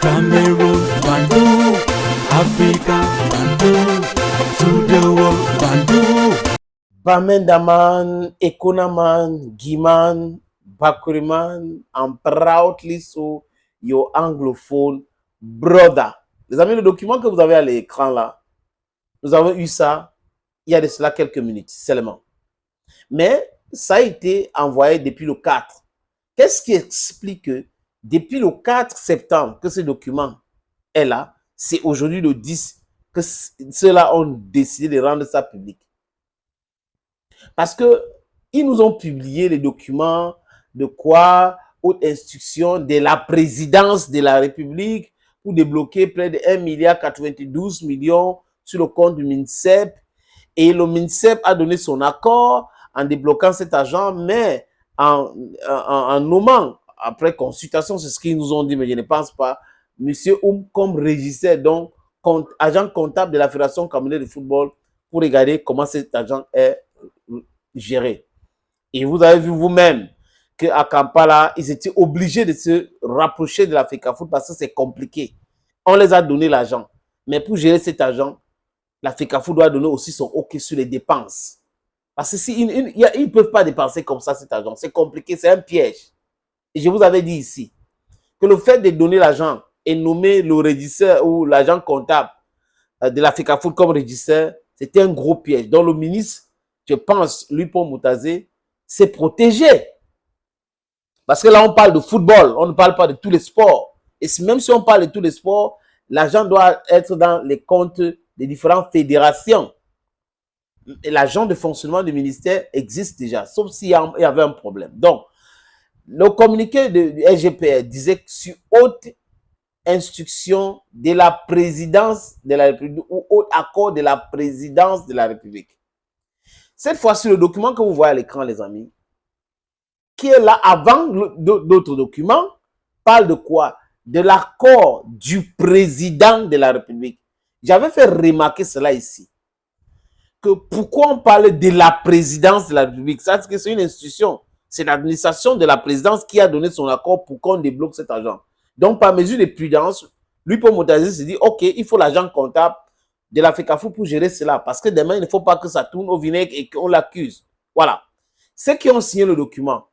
Cameroon, Bandung, Africa, Bandung, to the world, Bandung. Bamendaman, Ekonaman, Giman, Bakuriman, I'm proudly so your anglophone brother. Les amis, le document que vous avez à l'écran là, nous avons eu ça il y a de cela quelques minutes seulement. Mais ça a été envoyé depuis le 4. Qu'est-ce qui explique que depuis le 4 septembre que ce document est là, c'est aujourd'hui le 10 que ceux-là ont décidé de rendre ça public? Parce que ils nous ont publié les documents de quoi, haute instruction de la présidence de la République pour débloquer près de 1,92 milliard sur le compte du MINSEP. Et le MINSEP a donné son accord en débloquant cet argent, mais en nommant, après consultation, c'est ce qu'ils nous ont dit, mais je ne pense pas, M. Oum comme régisseur, donc agent comptable de la Fédération camerounaise de football, pour regarder comment cet argent est géré. Et vous avez vu vous-même qu'à Kampala, ils étaient obligés de se rapprocher de la FECAFOOT parce que c'est compliqué. On les a donné l'argent. Mais pour gérer cet argent, la FECAFOOT doit donner aussi son OK sur les dépenses. Parce que ils ne peuvent pas dépenser comme ça cet argent. C'est compliqué, c'est un piège. Et je vous avais dit ici que le fait de donner l'argent et nommer le régisseur ou l'agent comptable de la FECAFOOT comme régisseur, c'était un gros piège. Donc le ministre, je pense, Lupo Moutazé, s'est protégé. Parce que là, on parle de football, on ne parle pas de tous les sports. Et même si on parle de tous les sports, l'argent doit être dans les comptes des différentes fédérations. L'agent de fonctionnement du ministère existe déjà, sauf s'il y avait un problème. Donc, le communiqué du SGPR disait que sur haute instruction de la présidence de la République ou haut accord de la présidence de la République. Cette fois-ci, le document que vous voyez à l'écran, les amis, qui est là avant d'autres documents, parle de quoi? De l'accord du président de la République. J'avais fait remarquer cela ici. Que pourquoi on parle de la présidence de la République? Ça, c'est une institution. C'est l'administration de la présidence qui a donné son accord pour qu'on débloque cet argent. Donc, par mesure de prudence, lui, pour Moutazi, se dit, OK, il faut l'agent comptable de la FECAFOOT pour gérer cela. Parce que demain, il ne faut pas que ça tourne au vinaigre et qu'on l'accuse. Voilà. Ceux qui ont signé le document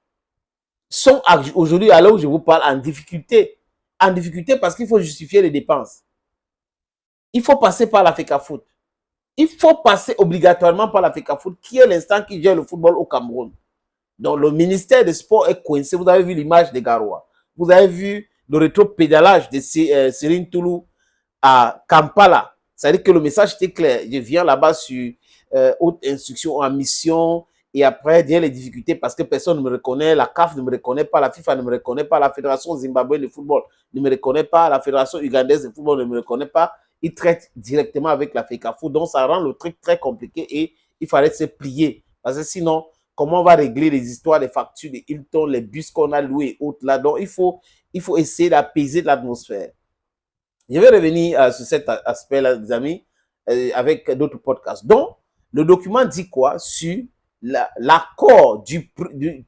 sont aujourd'hui, à l'heure où je vous parle, en difficulté. En difficulté parce qu'il faut justifier les dépenses. Il faut passer par la FECAFOOT. Il faut passer obligatoirement par la FECAFOOT, qui est l'instant qui gère le football au Cameroun. Donc, le ministère des Sports est coincé. Vous avez vu l'image des Garoua. Vous avez vu le rétro-pédalage de Serine Toulou à Kampala. C'est-à-dire que le message était clair. Je viens là-bas sur haute instruction en mission et après, il y a les difficultés parce que personne ne me reconnaît. La CAF ne me reconnaît pas, la FIFA ne me reconnaît pas, la Fédération zimbabwéenne de football ne me reconnaît pas, la Fédération ugandaise de football ne me reconnaît pas. Ils traitent directement avec la FECAFOOT. Donc, ça rend le truc très compliqué et il fallait se plier. Parce que sinon, comment on va régler les histoires des factures de Hilton, les bus qu'on a loués et autres là? Donc, il faut essayer d'apaiser l'atmosphère. Je vais revenir sur cet aspect-là, les amis, avec d'autres podcasts. Donc, le document dit quoi sur l'accord du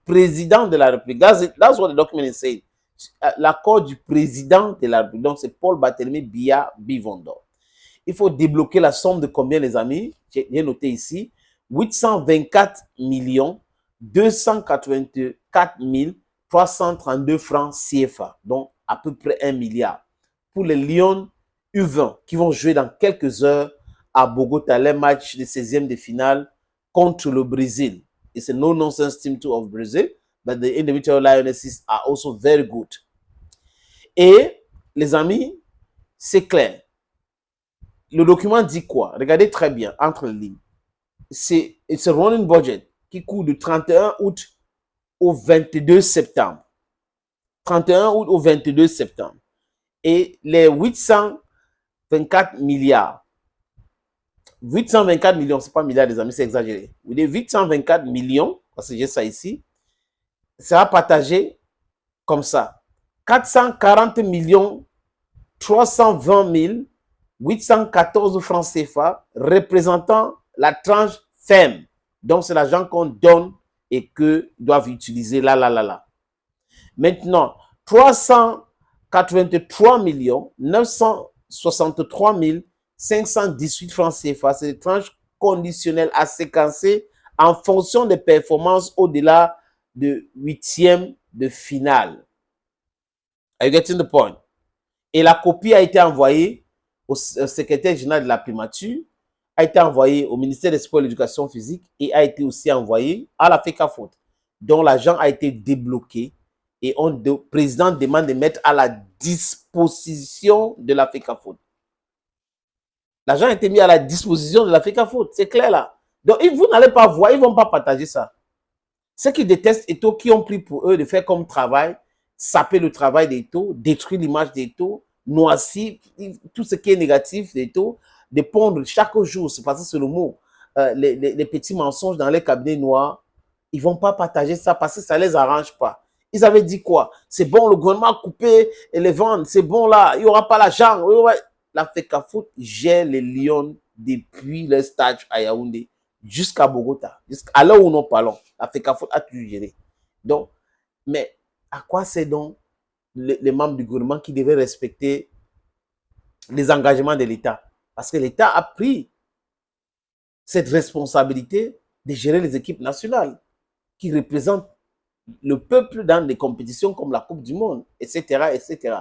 président de la République? That's what the document is saying. L'accord du président de la République. Donc, c'est Paul Barthélémy Biya Bivondor. Il faut débloquer la somme de combien, les amis? J'ai noté ici. 824 284 332 francs CFA. Donc, à peu près 1 milliard. Pour les Lions U20 qui vont jouer dans quelques heures à Bogota, les matchs de 16e de finale contre le Brésil. It's a no-nonsense team too of Brazil, but the individual Lionesses are also very good. Et, les amis, c'est clair. Le document dit quoi? Regardez très bien, entre les lignes. C'est un running budget qui court du 31 août au 22 septembre. 31 août au 22 septembre. Et les 824 milliards. 824 millions, c'est pas milliards, les amis, c'est exagéré. Les 824 millions, parce que j'ai ça ici, sera partagé comme ça. 440 millions 320 814 francs CFA représentant la tranche ferme. Donc, c'est l'argent qu'on donne et qu'ils doivent utiliser là. Maintenant, 300 83 963 518 francs CFA. C'est des tranches conditionnelles à séquencer en fonction des performances au-delà de 8e de finale. Are you getting the point? Et la copie a été envoyée au secrétaire général de la primature, a été envoyée au ministère des Sports et de l'Éducation physique et a été aussi envoyée à la FECAFOOT, dont l'argent a été débloqué et le président demande de mettre à la disposition de la FECAFOOT. L'argent a été mis à la disposition de la FECAFOOT, c'est clair là. Donc, vous n'allez pas voir, ils ne vont pas partager ça. Ceux qui détestent Eto'o, qui ont pris pour eux de faire comme travail, saper le travail d'Eto'o, détruire l'image d'Eto'o, noircir tout ce qui est négatif d'Eto'o, de pondre chaque jour, c'est parce que c'est le mot, les petits mensonges dans les cabinets noirs, ils ne vont pas partager ça parce que ça ne les arrange pas. Ils avaient dit quoi? C'est bon, le gouvernement a coupé les ventes, c'est bon là, il n'y aura pas l'argent. La FECAFOOT gère les Lions depuis le stage à Yaoundé jusqu'à Bogota, jusqu'à l'heure où nous parlons. La FECAFOOT a tout géré. Donc, mais à quoi c'est donc les membres du gouvernement qui devaient respecter les engagements de l'État? Parce que l'État a pris cette responsabilité de gérer les équipes nationales qui représentent le peuple dans des compétitions comme la Coupe du Monde, etc., etc.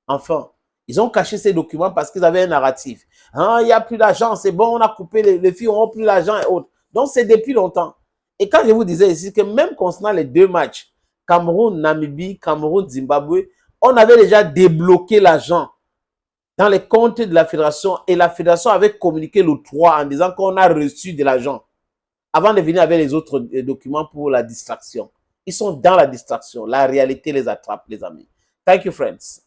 Enfin, ils ont caché ces documents parce qu'ils avaient un narratif. Ah, il n'y a plus d'argent, c'est bon, on a coupé, les filles n'auront plus d'argent et autres. Donc, c'est depuis longtemps. Et quand je vous disais ici que même concernant les 2 matchs, Cameroun, Namibie, Cameroun, Zimbabwe, on avait déjà débloqué l'argent dans les comptes de la fédération et la fédération avait communiqué le 3 en disant qu'on a reçu de l'argent avant de venir avec les autres documents pour la distraction. Ils sont dans la distraction. La réalité les attrape, les amis. Thank you, friends.